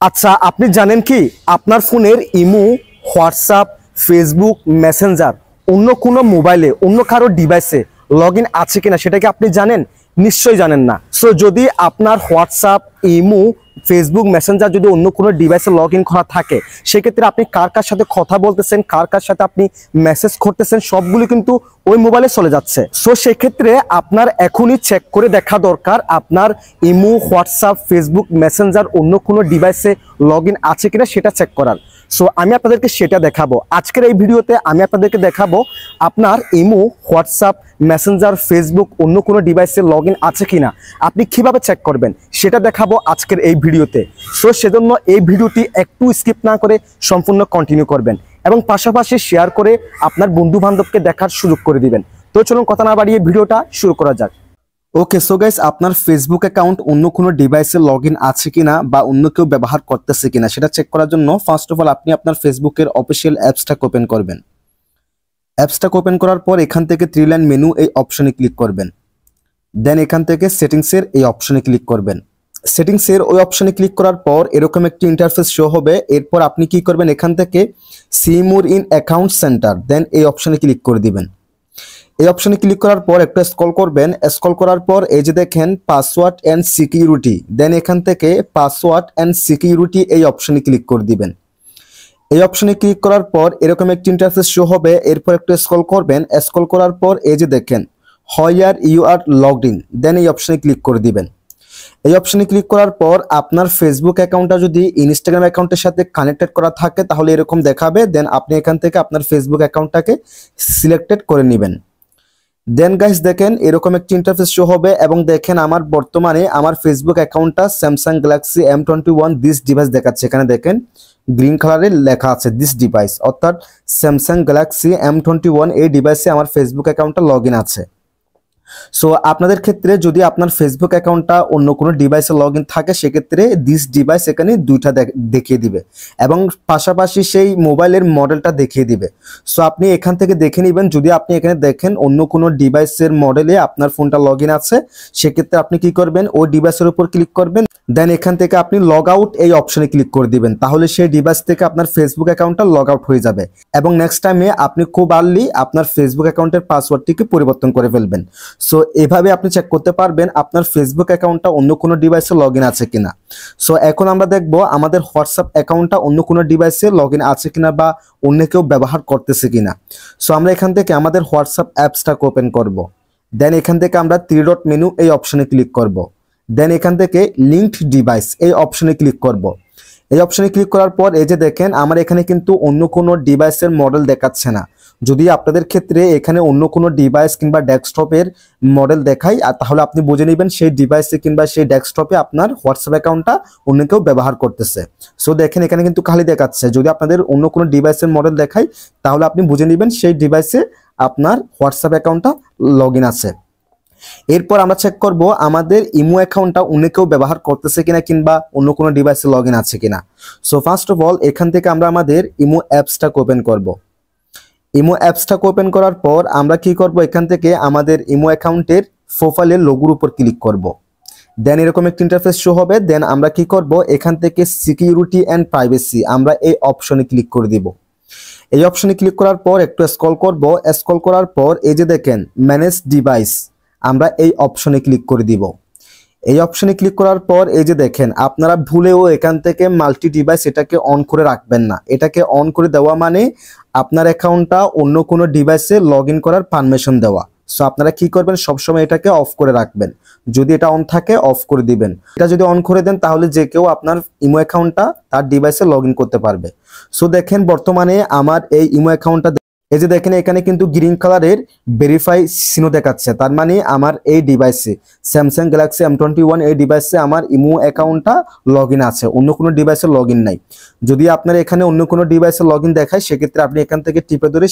আচ্ছা, আপনি জানেন কি আপনার ফোনের ইমো, হোয়াটসঅ্যাপ, ফেসবুক, মেসেঞ্জার অন্য কোনো মোবাইলে অন্য কারো ডিভাইসে লগ ইন আছে কিনা সেটা কি আপনি জানেন? নিশ্চয়ই জানেন না। সো যদি আপনার হোয়াটসঅ্যাপ, ইমো, ফেসবুক, মেসেঞ্জার যদি অন্য কোনো ডিভাইসে লগ ইন করা থাকে, সেক্ষেত্রে আপনি কার কার সাথে কথা বলতেছেন, কার কার সাথে আপনি মেসেজ করতেছেন, সবগুলো কিন্তু ওই মোবাইলে চলে যাচ্ছে। সো সেক্ষেত্রে আপনার এখনই চেক করে দেখা দরকার আপনার ইমো, হোয়াটসঅ্যাপ, ফেসবুক, মেসেঞ্জার অন্য কোনো ডিভাইসে লগ ইন আছে কিনা সেটা চেক করার। সো আমি আপনাদেরকে সেটা দেখাবো আজকের এই ভিডিওতে। আমি আপনাদেরকে দেখাবো আপনার ইমো, হোয়াটসঅ্যাপ, মেসেঞ্জার, ফেসবুক অন্য কোনো ডিভাইসে লগ ইন আছে কিনা আপনি কিভাবে চেক করবেন সেটা দেখাবো আজকের এই ভিডিওতে। সো সেজন্য এই ভিডিওটি একটু স্কিপ না করে সম্পূর্ণ কন্টিনিউ করবেন এবং পাশাপাশি শেয়ার করে আপনার বন্ধু বান্ধবকে দেখার সুযোগ করে দিবেন। তো চলুন কথা না বাড়িয়ে ভিডিওটা শুরু করা যাক। ওকে, সো গাইস, আপনার ফেসবুক অ্যাকাউন্ট অন্য কোনো ডিভাইসে লগ ইন আছে কিনা বা অন্য কেউ ব্যবহার করতেছে কিনা সেটা চেক করার জন্য ফার্স্ট অফ অল আপনি আপনার ফেসবুকের অফিসিয়াল অ্যাপসটাকে ওপেন করবেন। অ্যাপসটাকে ওপেন করার পর এখান থেকে 3 লাইন মেনু এই অপশনে ক্লিক করবেন। দেন এখান থেকে সেটিংসের এই অপশনে ক্লিক করবেন। সেটিংসের ওই অপশনে ক্লিক করার পর এরকম একটি ইন্টারফেস শো হবে। এরপর আপনি কি করবেন, এখান থেকে see more in account center, then এই অপশনে ক্লিক করে দিবেন। এই অপশনে ক্লিক করার পর একটু স্ক্রল করবেন। স্ক্রল করার পর এই যে দেখেন পাসওয়ার্ড অ্যান্ড সিকিউরিটি, দেন এখান থেকে পাসওয়ার্ড অ্যান্ড সিকিউরিটি এই অপশনে ক্লিক করে দিবেন। এই অপশনে ক্লিক করার পর এরকম একটি ইন্টারফেস শো হবে। এরপর একটু স্ক্রল করবেন। স্ক্রল করার পর এই যে দেখেন where you are logged in, then এই অপশনে ক্লিক করে দিবেন। এই অপশনে ক্লিক করার পর আপনার ফেসবুক অ্যাকাউন্টটা যদি ইনস্টাগ্রাম অ্যাকাউন্টের সাথে কানেক্টেড করা থাকে তাহলে এরকম দেখাবে। দেন আপনি এখান থেকে আপনার ফেসবুক অ্যাকাউন্টটাকে সিলেক্টেড করে নেবেন। দেন গাইস দেখেন এরকম একটি ইন্টারফেস শো হবে এবং দেখেন আমার বর্তমানে আমার ফেসবুক অ্যাকাউন্টটা Samsung Galaxy M21 this device দেখাচ্ছে। এখানে দেখেন গ্রিন কালারে লেখা আছে দিস ডিভাইস, অর্থাৎ স্যামসাং গ্যালাক্সি M21 এই ডিভাইসে আমার ফেসবুক অ্যাকাউন্টটা লগ ইন আছে। সো আপনাদের ক্ষেত্রে যদি আপনার ফেসবুক অ্যাকাউন্টটা অন্য কোনো ডিভাইসে লগ ইন থাকে সেক্ষেত্রে দিস ডিভাইস এখানে দুইটা দেখিয়ে দিবে এবং পাশাপাশি সেই মোবাইলের মডেলটা দেখিয়ে দিবে। সো আপনি এখান থেকে দেখে নেবেন। যদি আপনি এখানে দেখেন অন্য কোনো ডিভাইসের মডেলে আপনার ফোনটা লগ ইন আছে, সেক্ষেত্রে আপনি কি করবেন, ওই ডিভাইসের উপর ক্লিক করবেন। দেন এখান থেকে আপনি লগ আউট এই অপশনে ক্লিক করে দিবেন। তাহলে সেই ডিভাইস থেকে আপনার ফেসবুক অ্যাকাউন্টটা লগ আউট হয়ে যাবে এবং নেক্সট টাইমে আপনি খুব আর্লি আপনার ফেসবুক অ্যাকাউন্টের পাসওয়ার্ডটিকে পরিবর্তন করে ফেলবেন। সো এভাবে আপনি চেক করতে পারবেন আপনার ফেসবুক অ্যাকাউন্টটা অন্য কোনো ডিভাইসে লগ ইন আছে কিনা। সো এখন আমরা দেখব আমাদের হোয়াটসঅ্যাপ অ্যাকাউন্টটা অন্য কোনো ডিভাইসে লগ ইন আছে কিনা বা অন্য কেউ ব্যবহার করতেছে কিনা। সো আমরা এখান থেকে আমাদের হোয়াটসঅ্যাপ অ্যাপসটাকে ওপেন করব। দেন এখান থেকে আমরা 3 ডট মেনু এই অপশনে ক্লিক করব। দেন এখান থেকে লিঙ্কড ডিভাইস এই অপশনে ক্লিক করব। এই অপশনে ক্লিক করার পর এই যে দেখেন আমার এখানে কিন্তু অন্য কোনো ডিভাইসের মডেল দেখাচ্ছে না। যদি আপনাদের ক্ষেত্রে এখানে অন্য কোনো ডিভাইস কিংবা ডেস্কটপের মডেল দেখায় তাহলে আপনি বুঝে নেবেন সেই ডিভাইসে কিংবা সেই ডেস্কটপে আপনার হোয়াটসঅ্যাপ অ্যাকাউন্টটা অন্য কেউ ব্যবহার করতেছে। সো দেখেন এখানে কিন্তু খালি দেখাচ্ছে। যদি আপনাদের অন্য কোনো ডিভাইসের মডেল দেখায় তাহলে আপনি বুঝে নেবেন সেই ডিভাইসে আপনার হোয়াটসঅ্যাপ অ্যাকাউন্টটা লগ ইন আছে। এরপর আমরা চেক করব আমাদের ইমো অ্যাকাউন্টটা অন্য কেউ ব্যবহার করতেছে কিনা কিংবা অন্য কোনো ডিভাইসে লগ ইন আছে কিনা। সো ফার্স্ট অফ অল এখান থেকে আমরা আমাদের ইমো অ্যাপসটাকে ওপেন করব। ইমো অ্যাপসটাকে ওপেন করার পর আমরা কি করব, এখান থেকে আমাদের ইমো অ্যাকাউন্টের প্রোফাইলের লোগোর উপর ক্লিক করব। দেন এরকম একটা ইন্টারফেস শো হবে। দেন আমরা কি করব, এখান থেকে সিকিউরিটি অ্যান্ড প্রাইভেসি আমরা এই অপশনে ক্লিক করে দিব। এই অপশনে ক্লিক করার পর একটু স্ক্রল করব। স্ক্রল করার পর এই যে দেখেন ম্যানেজ ডিভাইস আমরা এই অপশনে ক্লিক করে দিব। এই অপশনে ক্লিক করার পর এই যে দেখেন আপনারা ভুলেও এখান থেকে মাল্টি ডিভাইস এটাকে অন করে রাখবেন না। এটাকে অন করে দেওয়া মানে আপনার অ্যাকাউন্টটা অন্য কোনো ডিভাইসে লগ ইন করার পারমিশন দেওয়া। সো আপনারা কি করবেন, সবসময় এটাকে অফ করে রাখবেন। যদি এটা অন থাকে অফ করে দিবেন। এটা যদি অন করে দেন তাহলে যে কেউ আপনার ইমো অ্যাকাউন্টটা তার ডিভাইসে লগ ইন করতে পারবে। সো দেখেন বর্তমানে আমার এই ইমো অ্যাকাউন্টটা এই যে দেখেন এখানে কিন্তু গ্রিন কালারের ভেরিফাই চিহ্ন দেখাচ্ছে। তার মানে আমার এই ডিভাইসে স্যামসাং গ্যালাক্সি M21 এই ডিভাইসে আমার ইমো অ্যাকাউন্টটা লগ ইন আছে, অন্য কোনো ডিভাইসে লগ ইন নাই। যদি আপনার এখানে অন্য কোনো ডিভাইসে লগ ইন দেখায় সেক্ষেত্রে আপনি এখান থেকে টিপে ধরে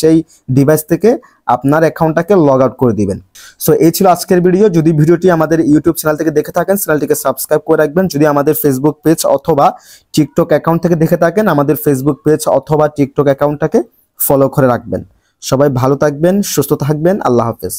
সেই ডিভাইস থেকে আপনার অ্যাকাউন্টটাকে লগ আউট করে দিবেন। সো এই ছিল আজকের ভিডিও। যদি ভিডিওটি আমাদের ইউটিউব চ্যানেল থেকে দেখে থাকেন চ্যানেলটিকে সাবস্ক্রাইব করে রাখবেন। যদি আমাদের ফেসবুক পেজ অথবা টিকটক অ্যাকাউন্ট থেকে দেখে থাকেন আমাদের ফেসবুক পেজ অথবা টিকটক অ্যাকাউন্টটাকে ফলো করে রাখবেন। সবাই ভালো থাকবেন, সুস্থ থাকবেন। আল্লাহ হাফেজ।